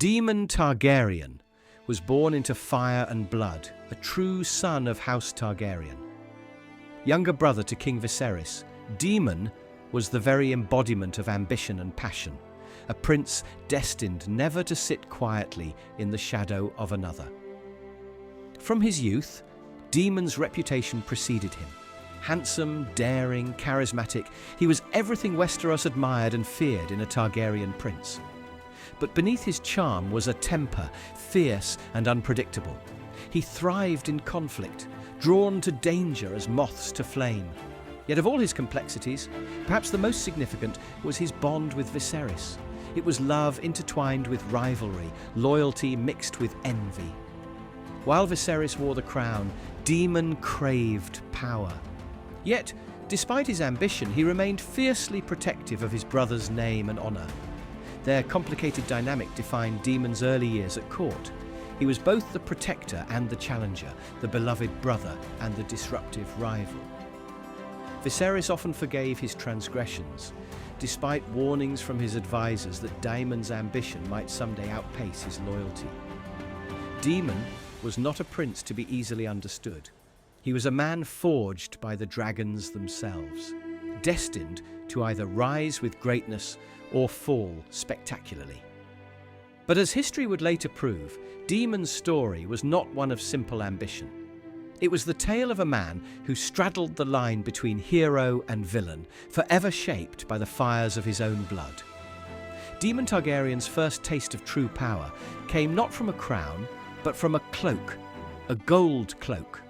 Daemon Targaryen was born into fire and blood, a true son of House Targaryen. Younger brother to King Viserys, Daemon was the very embodiment of ambition and passion, a prince destined never to sit quietly in the shadow of another. From his youth, Daemon's reputation preceded him. Handsome, daring, charismatic, he was everything Westeros admired and feared in a Targaryen prince. But beneath his charm was a temper, fierce and unpredictable. He thrived in conflict, drawn to danger as moths to flame. Yet of all his complexities, perhaps the most significant was his bond with Viserys. It was love intertwined with rivalry, loyalty mixed with envy. While Viserys wore the crown, Daemon craved power. Yet, despite his ambition, he remained fiercely protective of his brother's name and honor. Their complicated dynamic defined Daemon's early years at court. He was both the protector and the challenger, the beloved brother and the disruptive rival. Viserys often forgave his transgressions, despite warnings from his advisors that Daemon's ambition might someday outpace his loyalty. Daemon was not a prince to be easily understood. He was a man forged by the dragons themselves, destined to either rise with greatness or fall spectacularly. But as history would later prove, Daemon's story was not one of simple ambition. It was the tale of a man who straddled the line between hero and villain, forever shaped by the fires of his own blood. Daemon Targaryen's first taste of true power came not from a crown, but from a cloak, a gold cloak.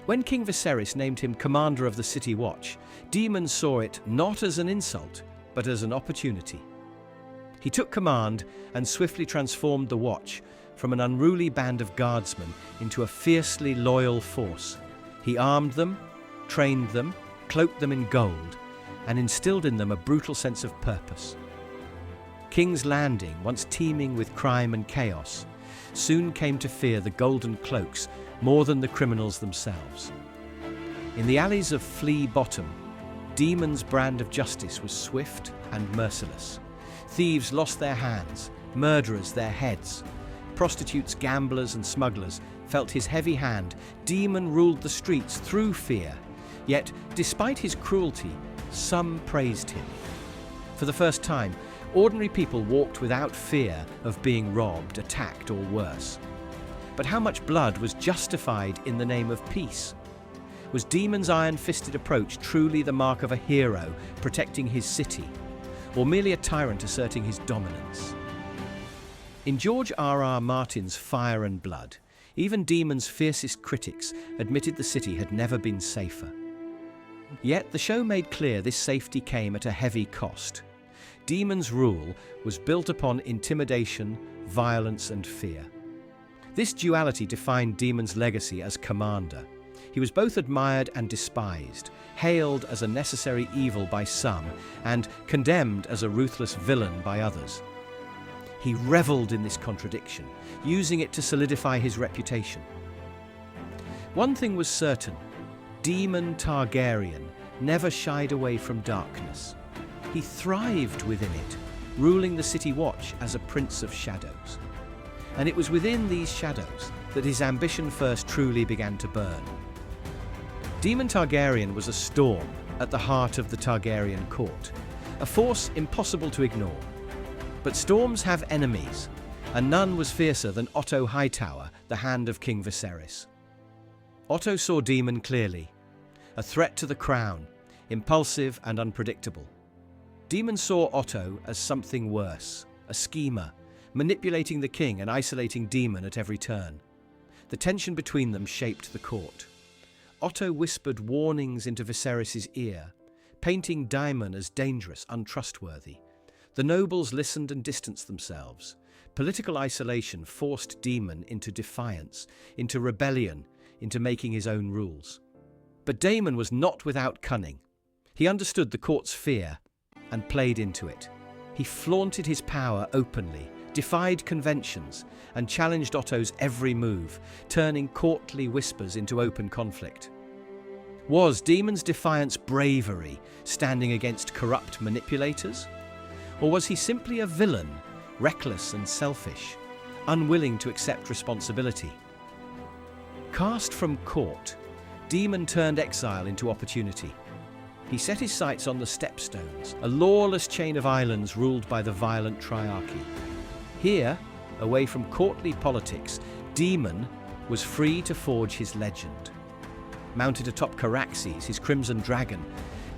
When King Viserys named him commander of the City Watch, Daemon saw it not as an insult, but as an opportunity. He took command and swiftly transformed the Watch from an unruly band of guardsmen into a fiercely loyal force. He armed them, trained them, cloaked them in gold, and instilled in them a brutal sense of purpose. King's Landing, once teeming with crime and chaos, soon came to fear the Golden Cloaks more than the criminals themselves. In the alleys of Flea Bottom, Daemon's brand of justice was swift and merciless. Thieves lost their hands, murderers their heads. Prostitutes, gamblers and smugglers felt his heavy hand. Daemon ruled the streets through fear. Yet, despite his cruelty, some praised him. For the first time, ordinary people walked without fear of being robbed, attacked or worse. But how much blood was justified in the name of peace? Was Daemon's iron-fisted approach truly the mark of a hero protecting his city, or merely a tyrant asserting his dominance? In George R.R. Martin's Fire and Blood, even Daemon's fiercest critics admitted the city had never been safer. Yet the show made clear this safety came at a heavy cost. Daemon's rule was built upon intimidation, violence and fear. This duality defined Daemon's legacy as commander. He was both admired and despised, hailed as a necessary evil by some, and condemned as a ruthless villain by others. He revelled in this contradiction, using it to solidify his reputation. One thing was certain: Daemon Targaryen never shied away from darkness. He thrived within it, ruling the City Watch as a prince of shadows. And it was within these shadows that his ambition first truly began to burn. Daemon Targaryen was a storm at the heart of the Targaryen court, a force impossible to ignore. But storms have enemies, and none was fiercer than Otto Hightower, the hand of King Viserys. Otto saw Daemon clearly, a threat to the crown, impulsive and unpredictable. Daemon saw Otto as something worse, a schemer, manipulating the king and isolating Daemon at every turn. The tension between them shaped the court. Otto whispered warnings into Viserys' ear, painting Daemon as dangerous, untrustworthy. The nobles listened and distanced themselves. Political isolation forced Daemon into defiance, into rebellion, into making his own rules. But Daemon was not without cunning. He understood the court's fear and played into it. He flaunted his power openly, defied conventions, and challenged Otto's every move, turning courtly whispers into open conflict. Was Daemon's defiance bravery, standing against corrupt manipulators? Or was he simply a villain, reckless and selfish, unwilling to accept responsibility. Cast from court, Daemon turned exile into opportunity. He set his sights on the Stepstones, a lawless chain of islands ruled by the violent triarchy. Here, away from courtly politics, Daemon was free to forge his legend. Mounted atop Caraxes, his crimson dragon,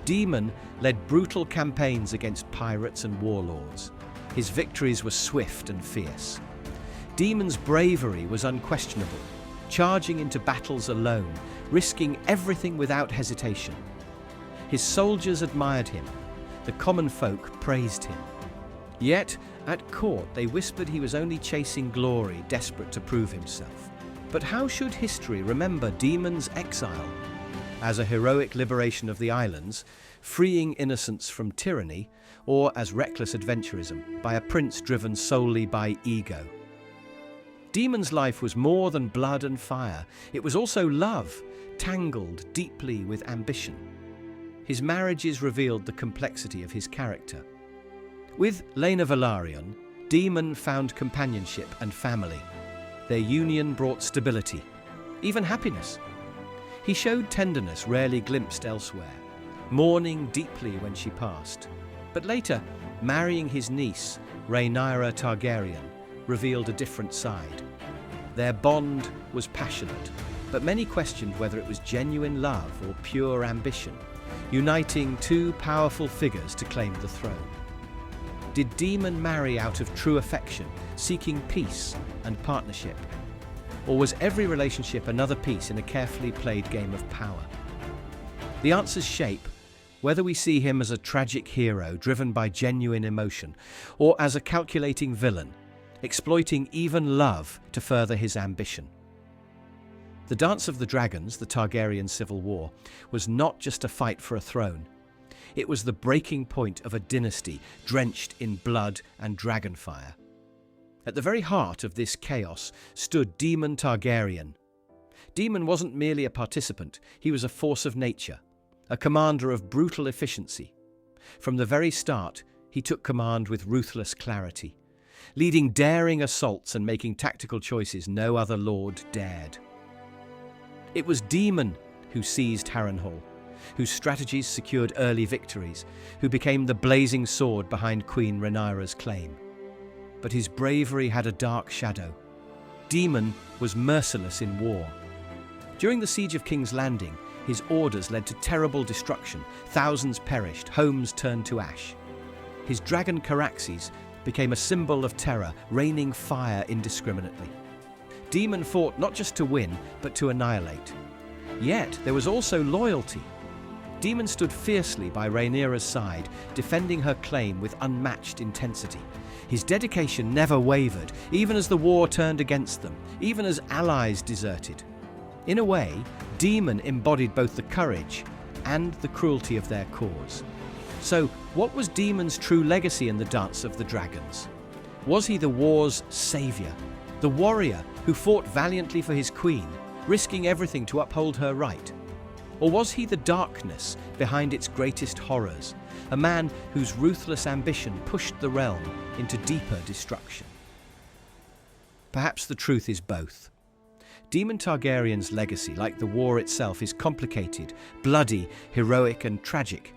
Daemon led brutal campaigns against pirates and warlords. His victories were swift and fierce. Daemon's bravery was unquestionable, charging into battles alone, risking everything without hesitation. His soldiers admired him. The common folk praised him. Yet, at court, they whispered he was only chasing glory, desperate to prove himself. But how should history remember Daemon's exile? As a heroic liberation of the islands, freeing innocents from tyranny, or as reckless adventurism by a prince driven solely by ego? Daemon's life was more than blood and fire. It was also love, tangled deeply with ambition. His marriages revealed the complexity of his character. With Laena Velaryon, Daemon found companionship and family. Their union brought stability, even happiness. He showed tenderness rarely glimpsed elsewhere, mourning deeply when she passed. But later, marrying his niece, Rhaenyra Targaryen, revealed a different side. Their bond was passionate, but many questioned whether it was genuine love or pure ambition, uniting two powerful figures to claim the throne. Did Daemon marry out of true affection, seeking peace and partnership? Or was every relationship another piece in a carefully played game of power? The answers shape whether we see him as a tragic hero driven by genuine emotion, or as a calculating villain, exploiting even love to further his ambition. The Dance of the Dragons, the Targaryen civil war, was not just a fight for a throne. It was the breaking point of a dynasty drenched in blood and dragonfire. At the very heart of this chaos stood Daemon Targaryen. Daemon wasn't merely a participant, he was a force of nature, a commander of brutal efficiency. From the very start, he took command with ruthless clarity, leading daring assaults and making tactical choices no other lord dared. It was Daemon who seized Harrenhal, whose strategies secured early victories, who became the blazing sword behind Queen Rhaenyra's claim. But his bravery had a dark shadow. Daemon was merciless in war. During the siege of King's Landing, his orders led to terrible destruction. Thousands perished, homes turned to ash. His dragon Caraxes became a symbol of terror, raining fire indiscriminately. Daemon fought not just to win, but to annihilate. Yet there was also loyalty. Daemon stood fiercely by Rhaenyra's side, defending her claim with unmatched intensity. His dedication never wavered, even as the war turned against them, even as allies deserted. In a way, Daemon embodied both the courage and the cruelty of their cause. So, what was Daemon's true legacy in the Dance of the Dragons? Was he the war's savior, the warrior who fought valiantly for his queen, risking everything to uphold her right? Or was he the darkness behind its greatest horrors, a man whose ruthless ambition pushed the realm into deeper destruction? Perhaps the truth is both. Daemon Targaryen's legacy, like the war itself, is complicated, bloody, heroic and tragic.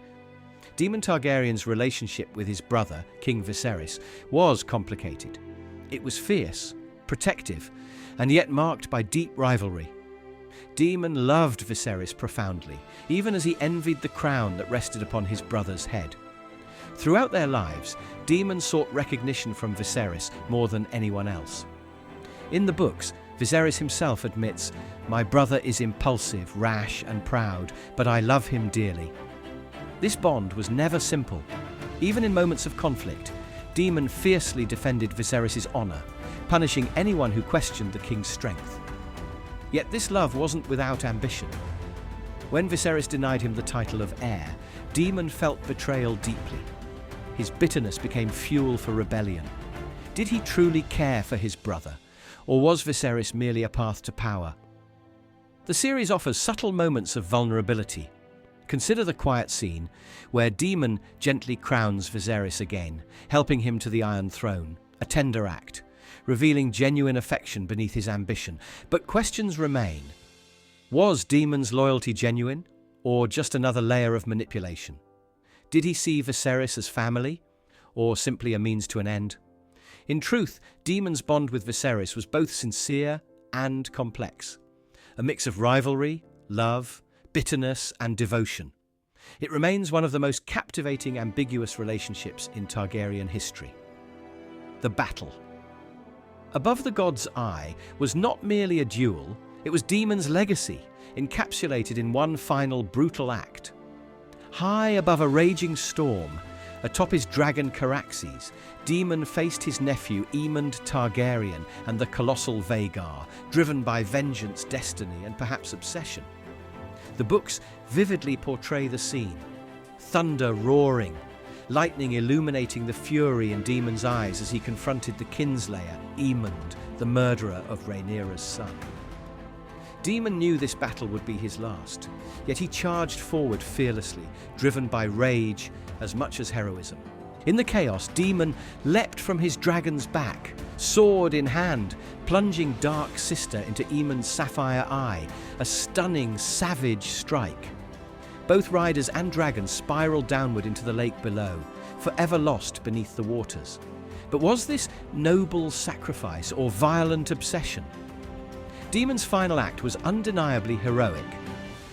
Daemon Targaryen's relationship with his brother, King Viserys, was complicated. It was fierce, protective, and yet marked by deep rivalry. Daemon loved Viserys profoundly, even as he envied the crown that rested upon his brother's head. Throughout their lives, Daemon sought recognition from Viserys more than anyone else. In the books, Viserys himself admits, "My brother is impulsive, rash and proud, but I love him dearly." This bond was never simple. Even in moments of conflict, Daemon fiercely defended Viserys' honor, punishing anyone who questioned the king's strength. Yet this love wasn't without ambition. When Viserys denied him the title of heir, Daemon felt betrayal deeply. His bitterness became fuel for rebellion. Did he truly care for his brother, or was Viserys merely a path to power? The series offers subtle moments of vulnerability. Consider the quiet scene where Daemon gently crowns Viserys again, helping him to the Iron Throne, a tender act, revealing genuine affection beneath his ambition. But questions remain. Was Daemon's loyalty genuine, or just another layer of manipulation? Did he see Viserys as family, or simply a means to an end? In truth, Daemon's bond with Viserys was both sincere and complex, a mix of rivalry, love, bitterness, and devotion. It remains one of the most captivating, ambiguous relationships in Targaryen history. The battle. Above the god's eye was not merely a duel, it was Daemon's legacy, encapsulated in one final brutal act. High above a raging storm, atop his dragon Caraxes, Daemon faced his nephew Daemon Targaryen and the colossal Vhagar, driven by vengeance, destiny, and perhaps obsession. The books vividly portray the scene. Thunder roaring, lightning illuminating the fury in Daemon's eyes as he confronted the kinslayer, Daemon, the murderer of Rhaenyra's son. Daemon knew this battle would be his last, yet he charged forward fearlessly, driven by rage as much as heroism. In the chaos, Daemon leapt from his dragon's back, sword in hand, plunging Dark Sister into Daemon's sapphire eye, a stunning, savage strike. Both riders and dragons spiraled downward into the lake below, forever lost beneath the waters. But was this noble sacrifice or violent obsession? Daemon's final act was undeniably heroic,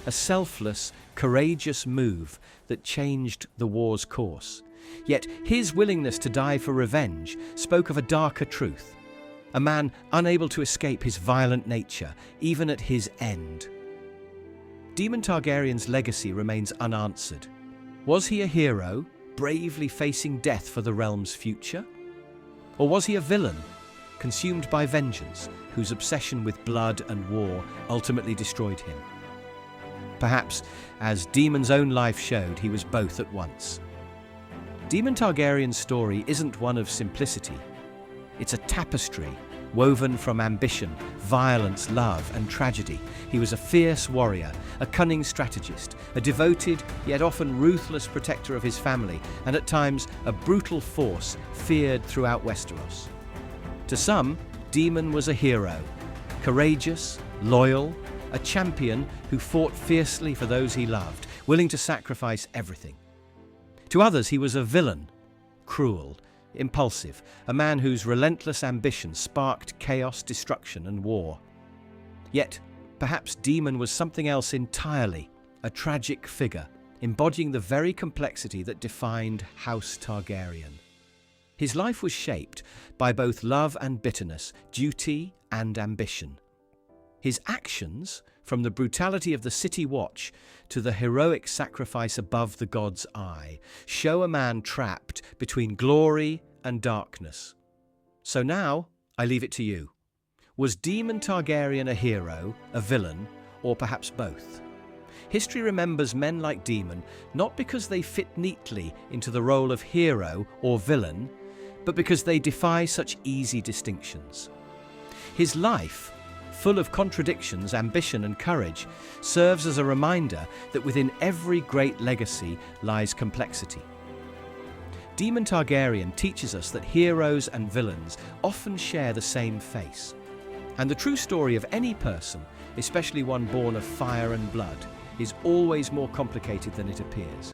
a selfless, courageous move that changed the war's course. Yet his willingness to die for revenge spoke of a darker truth, a man unable to escape his violent nature, even at his end. Daemon Targaryen's legacy remains unanswered. Was he a hero, bravely facing death for the realm's future? Or was he a villain, consumed by vengeance, whose obsession with blood and war ultimately destroyed him? Perhaps, as Daemon's own life showed, he was both at once. Daemon Targaryen's story isn't one of simplicity. It's a tapestry woven from ambition, violence, love, and tragedy. He was a fierce warrior, a cunning strategist, a devoted yet often ruthless protector of his family, and at times a brutal force feared throughout Westeros. To some, Daemon was a hero, courageous, loyal, a champion who fought fiercely for those he loved, willing to sacrifice everything. To others, he was a villain, cruel, impulsive, a man whose relentless ambition sparked chaos, destruction, and war. Yet, perhaps Daemon was something else entirely, a tragic figure, embodying the very complexity that defined House Targaryen. His life was shaped by both love and bitterness, duty and ambition. His actions, from the brutality of the City Watch to the heroic sacrifice above the god's eye, show a man trapped between glory and darkness. So now, I leave it to you. Was Daemon Targaryen a hero, a villain, or perhaps both? History remembers men like Daemon not because they fit neatly into the role of hero or villain, but because they defy such easy distinctions. His life, full of contradictions, ambition, and courage, serves as a reminder that within every great legacy lies complexity. Daemon Targaryen teaches us that heroes and villains often share the same face. And the true story of any person, especially one born of fire and blood, is always more complicated than it appears.